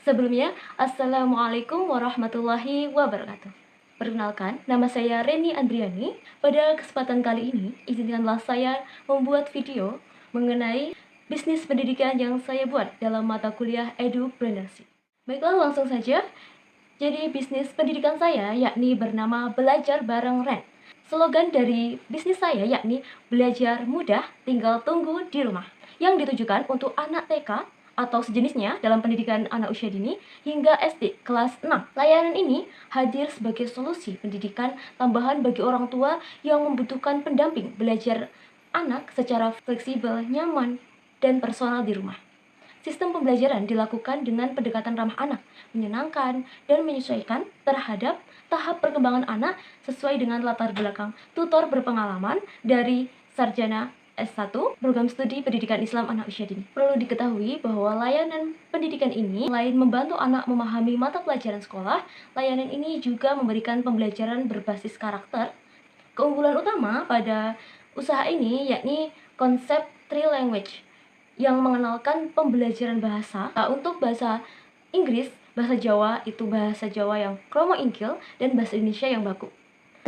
Sebelumnya, Assalamualaikum warahmatullahi wabarakatuh. Perkenalkan, nama saya Reni Andriani. Pada kesempatan kali ini, izinkanlah saya membuat video mengenai bisnis pendidikan yang saya buat dalam mata kuliah Edupreneurship. Baiklah, langsung saja. Jadi, bisnis pendidikan saya yakni bernama Belajar Bareng Ren. Slogan dari bisnis saya yakni belajar mudah, tinggal tunggu di rumah, yang ditujukan untuk anak TK atau sejenisnya dalam pendidikan anak usia dini hingga SD kelas 6. Layanan ini hadir sebagai solusi pendidikan tambahan bagi orang tua yang membutuhkan pendamping belajar anak secara fleksibel, nyaman, dan personal di rumah. Sistem pembelajaran dilakukan dengan pendekatan ramah anak, menyenangkan, dan menyesuaikan terhadap tahap perkembangan anak sesuai dengan latar belakang tutor berpengalaman dari sarjana S1, program studi pendidikan Islam anak usia dini. Perlu diketahui bahwa layanan pendidikan ini selain membantu anak memahami mata pelajaran sekolah, layanan ini juga memberikan pembelajaran berbasis karakter. Keunggulan utama pada usaha ini yakni konsep three language yang mengenalkan pembelajaran bahasa. Untuk bahasa Inggris, bahasa Jawa itu bahasa Jawa yang kromo inggil, dan bahasa Indonesia yang baku.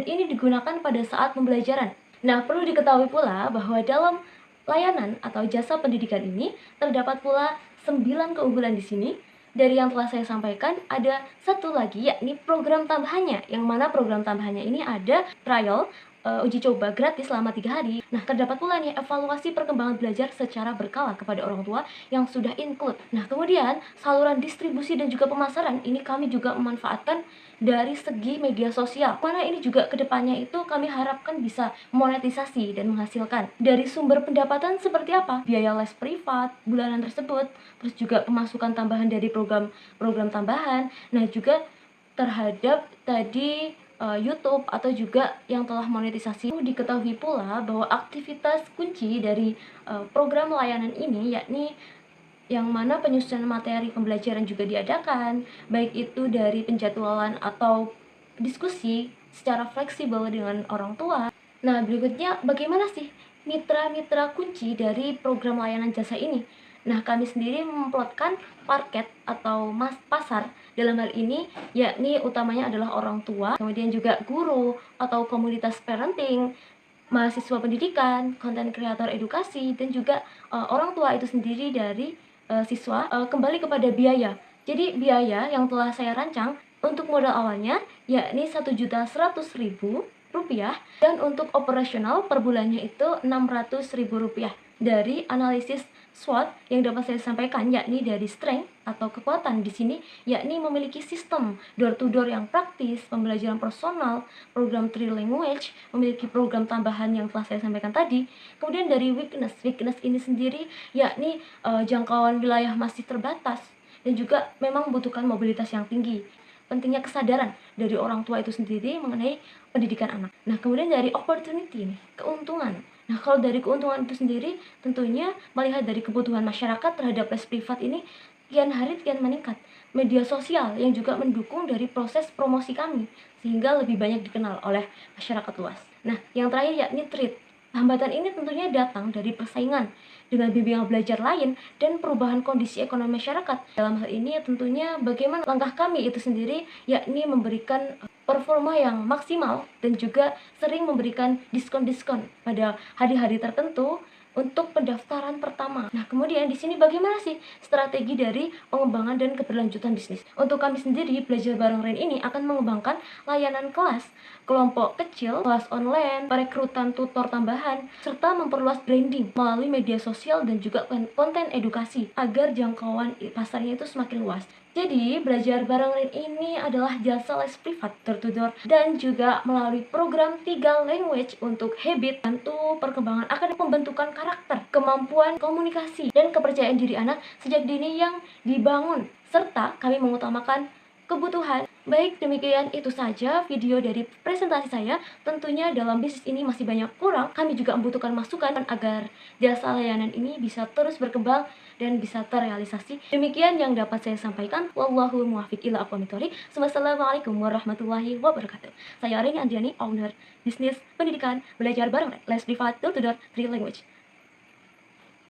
Dan ini digunakan pada saat pembelajaran. Nah, perlu diketahui pula bahwa dalam layanan atau jasa pendidikan ini terdapat pula 9 keunggulan di sini. Dari yang telah saya sampaikan, ada satu lagi yakni program tambahannya, yang mana program tambahannya ini ada trial, uji coba gratis selama 3 hari. Nah, terdapat pula nih evaluasi perkembangan belajar secara berkala kepada orang tua yang sudah include. Nah, kemudian saluran distribusi dan juga pemasaran ini kami juga memanfaatkan dari segi media sosial, mana ini juga kedepannya itu kami harapkan bisa monetisasi dan menghasilkan dari sumber pendapatan seperti apa, biaya les privat bulanan tersebut, terus juga pemasukan tambahan dari program tambahan. Nah, juga terhadap tadi YouTube atau juga yang telah monetisasi. Diketahui pula bahwa aktivitas kunci dari program layanan ini yakni yang mana penyusunan materi pembelajaran juga diadakan, baik itu dari penjadwalan atau diskusi secara fleksibel dengan orang tua. Nah, berikutnya bagaimana sih mitra-mitra kunci dari program layanan jasa ini? Nah, kami sendiri memplotkan market atau pasar dalam hal ini yakni utamanya adalah orang tua, kemudian juga guru atau komunitas parenting, mahasiswa pendidikan, konten kreator edukasi, dan juga orang tua itu sendiri dari siswa. Kembali kepada biaya. Jadi biaya yang telah saya rancang untuk modal awalnya yakni Rp1.100.000 dan untuk operasional per bulannya itu Rp600.000. Dari analisis SWOT yang dapat saya sampaikan yakni dari strength atau kekuatan di sini yakni memiliki sistem door to door yang praktis, pembelajaran personal, program three language, memiliki program tambahan yang telah saya sampaikan tadi. Kemudian dari weakness ini sendiri yakni jangkauan wilayah masih terbatas dan juga memang membutuhkan mobilitas yang tinggi. Pentingnya kesadaran dari orang tua itu sendiri mengenai pendidikan anak. Nah, kemudian dari opportunity nih, keuntungan. Nah, kalau dari keuntungan itu sendiri, tentunya melihat dari kebutuhan masyarakat terhadap les privat ini kian hari kian meningkat. Media sosial yang juga mendukung dari proses promosi kami, sehingga lebih banyak dikenal oleh masyarakat luas. Nah, yang terakhir yakni treat. Hambatan ini tentunya datang dari persaingan dengan bimbingan belajar lain dan perubahan kondisi ekonomi masyarakat. Dalam hal ini tentunya bagaimana langkah kami itu sendiri yakni memberikan performa yang maksimal dan juga sering memberikan diskon-diskon pada hari-hari tertentu untuk pendaftaran pertama. Nah, kemudian di sini bagaimana sih strategi dari pengembangan dan keberlanjutan bisnis? Untuk kami sendiri, Belajar Bareng Ren ini akan mengembangkan layanan kelas, kelompok kecil, kelas online, perekrutan tutor tambahan, serta memperluas branding melalui media sosial dan juga konten edukasi agar jangkauan pasarnya itu semakin luas. Jadi, Belajar Bareng Ren ini adalah jasa les privat door-to-door dan juga melalui program 3 language untuk habit, bantu perkembangan akademik, pembentukan karakter, kemampuan komunikasi, dan kepercayaan diri anak sejak dini yang dibangun. Serta kami mengutamakan kebutuhan. Baik, demikian itu saja video dari presentasi saya. Tentunya dalam bisnis ini masih banyak kurang. Kami juga membutuhkan masukan agar jasa layanan ini bisa terus berkembang dan bisa terrealisasi. Demikian yang dapat saya sampaikan. Wallahu muwaffiq ila aqwamit thoriq. Wassalamualaikum warahmatullahi wabarakatuh. Saya Reni Andriani, owner bisnis pendidikan Belajar Bareng les privat door to door three language.